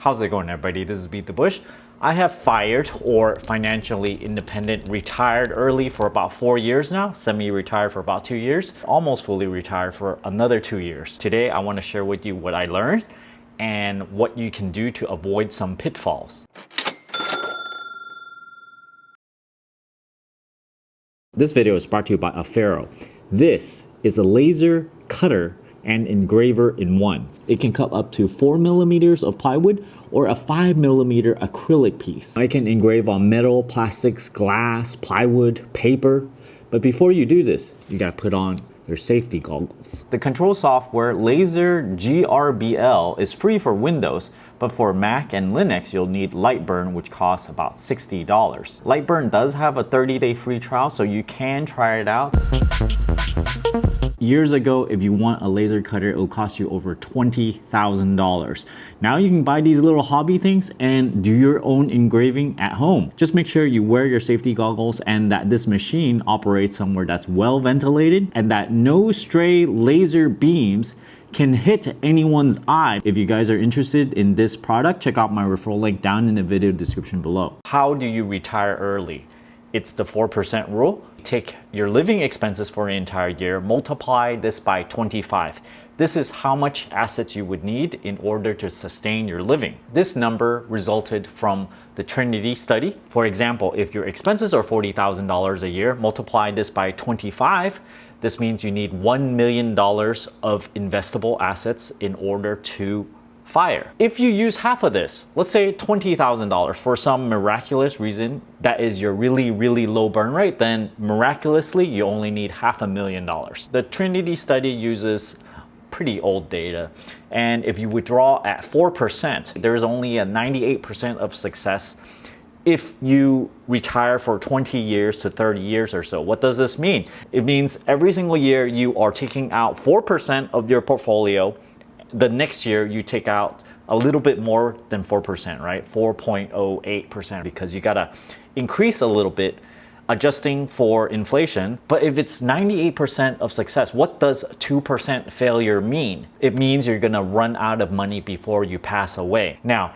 How's it going, everybody? This is Beat the Bush. I have fired or financially independent retired early for about 4 years now, semi-retired for about 2 years, almost fully retired for another 2 years. Today, I want to share with you what I learned and what you can do to avoid some pitfalls. This video is brought to you by Afero. This is a laser cutter and engraver in one. It can cut up to 4 millimeters of plywood or a 5 millimeter acrylic piece. I can engrave on metal, plastics, glass, plywood, paper. But before you do this, you gotta put on your safety goggles. The control software Laser GRBL is free for Windows, but for Mac and Linux, you'll need Lightburn, which costs about $60. Lightburn does have a 30-day free trial, so you can try it out. Years ago, if you want a laser cutter, it will cost you over $20,000. Now you can buy these little hobby things and do your own engraving at home. Just make sure you wear your safety goggles and that this machine operates somewhere that's well ventilated and that no stray laser beams can hit anyone's eye. If you guys are interested in this product, check out my referral link down in the video description below. How do you retire early? It's the 4% rule. Take your living expenses for an entire year, multiply this by 25. This is how much assets you would need in order to sustain your living. This number resulted from the Trinity study. For example, if your expenses are $40,000 a year, multiply this by 25. This means you need $1 million of investable assets in order to fire. If you use half of this, let's say $20,000 for some miraculous reason that is your really low burn rate, then miraculously you only need $500,000. The Trinity study uses pretty old data, and if you withdraw at 4%, there's only a 98% of success if you retire for 20 years to 30 years or so. What does this mean? It means every single year you are taking out 4% of your portfolio. The next year you take out a little bit more than 4%, right? 4.08%, because you gotta increase a little bit adjusting for inflation. But if it's 98% of success, what does 2% failure mean? It means you're gonna run out of money before you pass away. Now,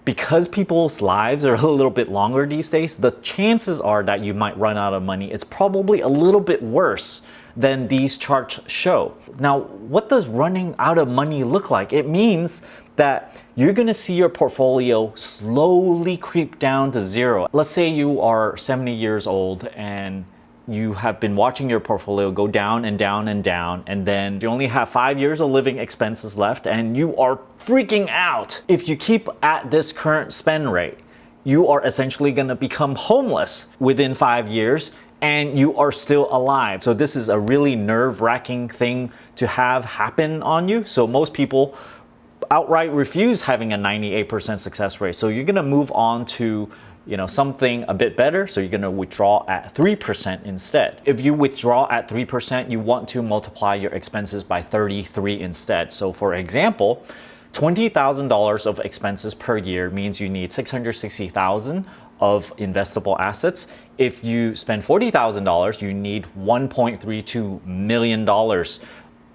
because people's lives are a little bit longer these days, the chances are that you might run out of money. It's probably a little bit worse than these charts show. Now, what does running out of money look like? It means that you're gonna see your portfolio slowly creep down to zero. Let's say you are 70 years old and you have been watching your portfolio go down and down and down, and then you only have 5 years of living expenses left and you are freaking out. If you keep at this current spend rate, you are essentially gonna become homeless within 5 years and you are still alive. So this is a really nerve-wracking thing to have happen on you. So most people outright refuse having a 98% success rate. So you're gonna move on to something a bit better. So you're gonna withdraw at 3% instead. If you withdraw at 3%, you want to multiply your expenses by 33 instead. So for example, $20,000 of expenses per year means you need $660,000 of investable assets. If you spend $40,000, you need $1.32 million.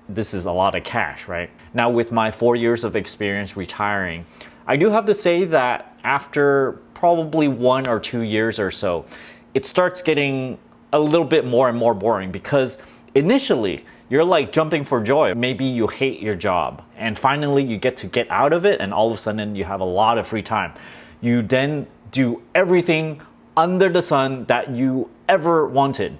This is a lot of cash, right? Now, with my 4 years of experience retiring, I do have to say that after probably 1 or 2 years or so, it starts getting a little bit more and more boring, because initially you're like jumping for joy. Maybe you hate your job and finally you get out of it, and all of a sudden you have a lot of free time. You then do everything under the sun that you ever wanted.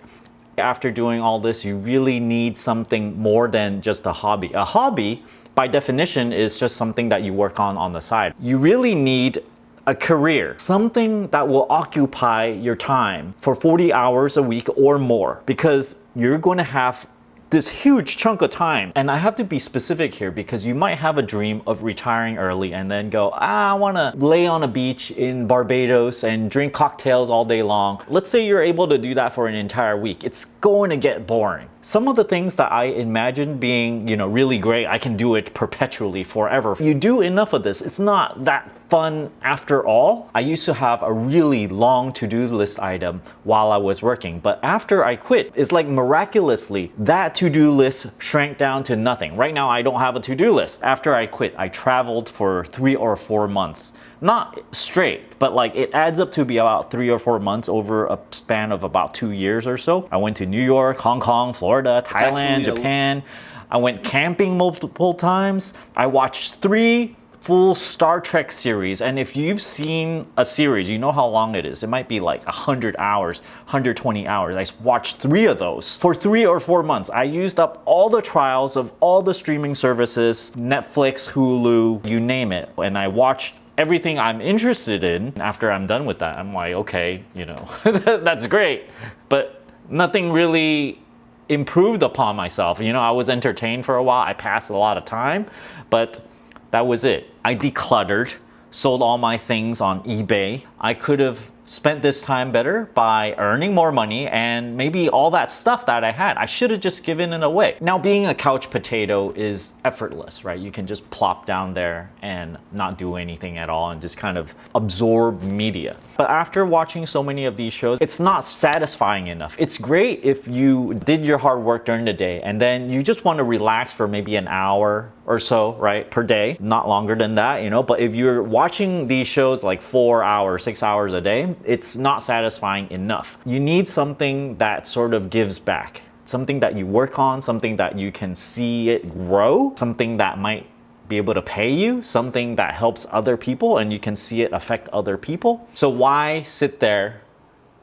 After doing all this, you really need something more than just a hobby. A hobby, by definition, is just something that you work on the side. You really need a career, something that will occupy your time for 40 hours a week or more, because you're going to have this huge chunk of time. And I have to be specific here, because you might have a dream of retiring early and then go, I want to lay on a beach in Barbados and drink cocktails all day long. Let's say you're able to do that for an entire week. It's going to get boring. Some of the things that I imagine being, really great, I can do it perpetually forever. You do enough of this, it's not that fun after all. I used to have a really long to-do list item while I was working, but after I quit, it's like miraculously that to-do list shrank down to nothing. Right now, I don't have a to-do list. After I quit, I traveled for 3 or 4 months. Not straight, but like it adds up to be about 3 or 4 months over a span of about 2 years or so. I went to New York, Hong Kong, Florida, Thailand, Japan. I went camping multiple times. I watched 3 full Star Trek series, and if you've seen a series, you know how long it is. It might be like 100 hours, 120 hours. I watched 3 of those for 3 or 4 months. I used up all the trials of all the streaming services, Netflix, Hulu, you name it, and I watched everything I'm interested in. After I'm done with that, I'm like, okay, you know, that's great, but nothing really improved upon myself. You know, I was entertained for a while. I passed a lot of time, but that was it. I decluttered, sold all my things on eBay. I could have spent this time better by earning more money, and maybe all that stuff that I had, I should have just given it away. Now, being a couch potato is effortless, right? You can just plop down there and not do anything at all and just kind of absorb media. But after watching so many of these shows, it's not satisfying enough. It's great if you did your hard work during the day and then you just want to relax for maybe an hour or so, right, per day, not longer than that, you know. But if you're watching these shows like 4 hours, 6 hours a day, it's not satisfying enough. You need something that sort of gives back, something that you work on, something that you can see it grow, something that might be able to pay you, something that helps other people and you can see it affect other people. So why sit there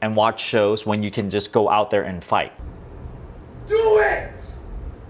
and watch shows when you can just go out there and fight? Do it!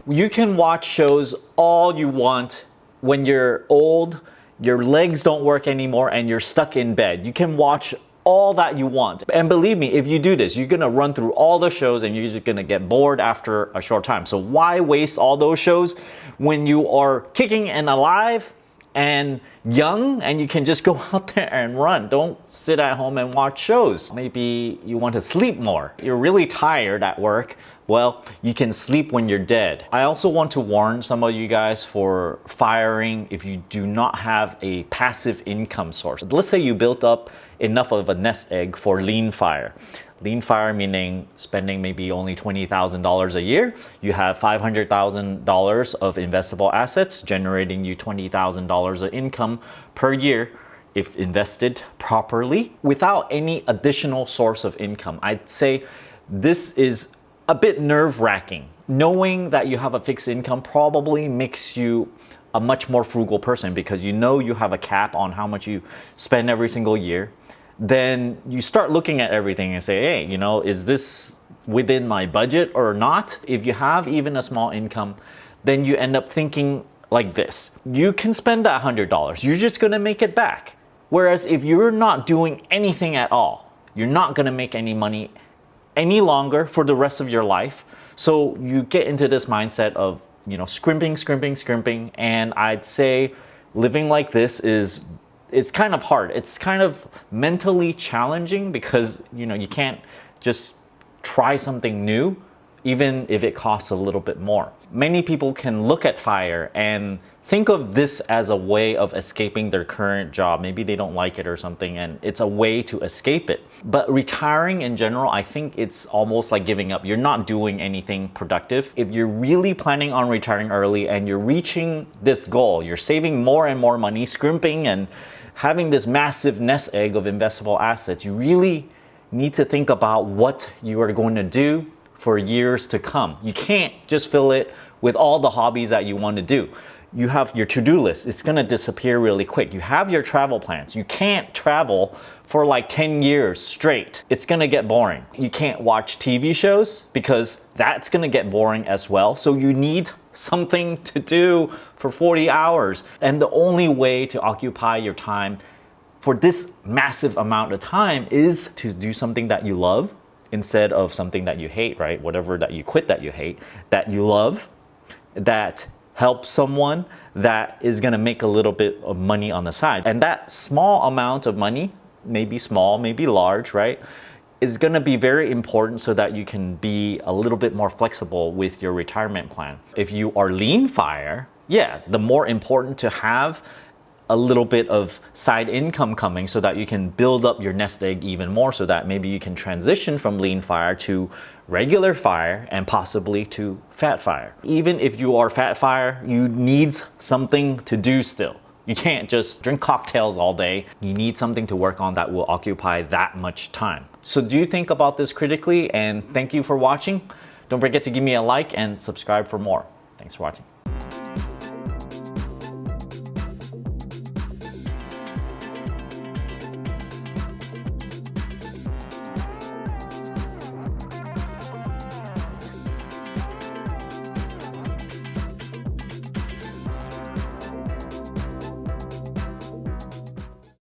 You can watch shows all you want when you're old, your legs don't work anymore, and you're stuck in bed. You can watch all that you want. And believe me, if you do this, you're gonna run through all the shows and you're just gonna get bored after a short time. So why waste all those shows when you are kicking and alive and young and you can just go out there and run? Don't sit at home and watch shows. Maybe you want to sleep more. You're really tired at work. Well, you can sleep when you're dead. I also want to warn some of you guys for firing if you do not have a passive income source. Let's say you built up enough of a nest egg for lean fire. Lean fire meaning spending maybe only $20,000 a year. You have $500,000 of investable assets generating you $20,000 of income per year if invested properly without any additional source of income. I'd say this is a bit nerve-wracking. Knowing that you have a fixed income probably makes you a much more frugal person because you know you have a cap on how much you spend every single year. Then you start looking at everything and say, hey, you know, is this within my budget or not? If you have even a small income, then you end up thinking like this. You can spend that $100. You're just gonna make it back. Whereas if you're not doing anything at all, you're not gonna make any money any longer for the rest of your life. So you get into this mindset of, you know, scrimping. And I'd say living like this it's kind of hard. It's kind of mentally challenging because, you know, you can't just try something new, even if it costs a little bit more. Many people can look at FIRE and think of this as a way of escaping their current job. Maybe they don't like it or something, and it's a way to escape it. But retiring in general, I think it's almost like giving up. You're not doing anything productive. If you're really planning on retiring early and you're reaching this goal, you're saving more and more money, scrimping and having this massive nest egg of investable assets, you really need to think about what you are going to do for years to come. You can't just fill it with all the hobbies that you want to do. You have your to-do list. It's gonna disappear really quick. You have your travel plans. You can't travel for like 10 years straight. It's gonna get boring. You can't watch TV shows because that's gonna get boring as well. So you need something to do for 40 hours. And the only way to occupy your time for this massive amount of time is to do something that you love instead of something that you hate, right? Whatever that you quit that you hate, that you love, that help someone, that is gonna make a little bit of money on the side. And that small amount of money, maybe small, maybe large, right, is gonna be very important so that you can be a little bit more flexible with your retirement plan. If you are lean fire, yeah, the more important to have a little bit of side income coming so that you can build up your nest egg even more, so that maybe you can transition from lean fire to regular fire and possibly to fat fire. Even if you are fat fire, you need something to do still. You can't just drink cocktails all day. You need something to work on that will occupy that much time. So do think about this critically, and thank you for watching. Don't forget to give me a like and subscribe for more. Thanks for watching.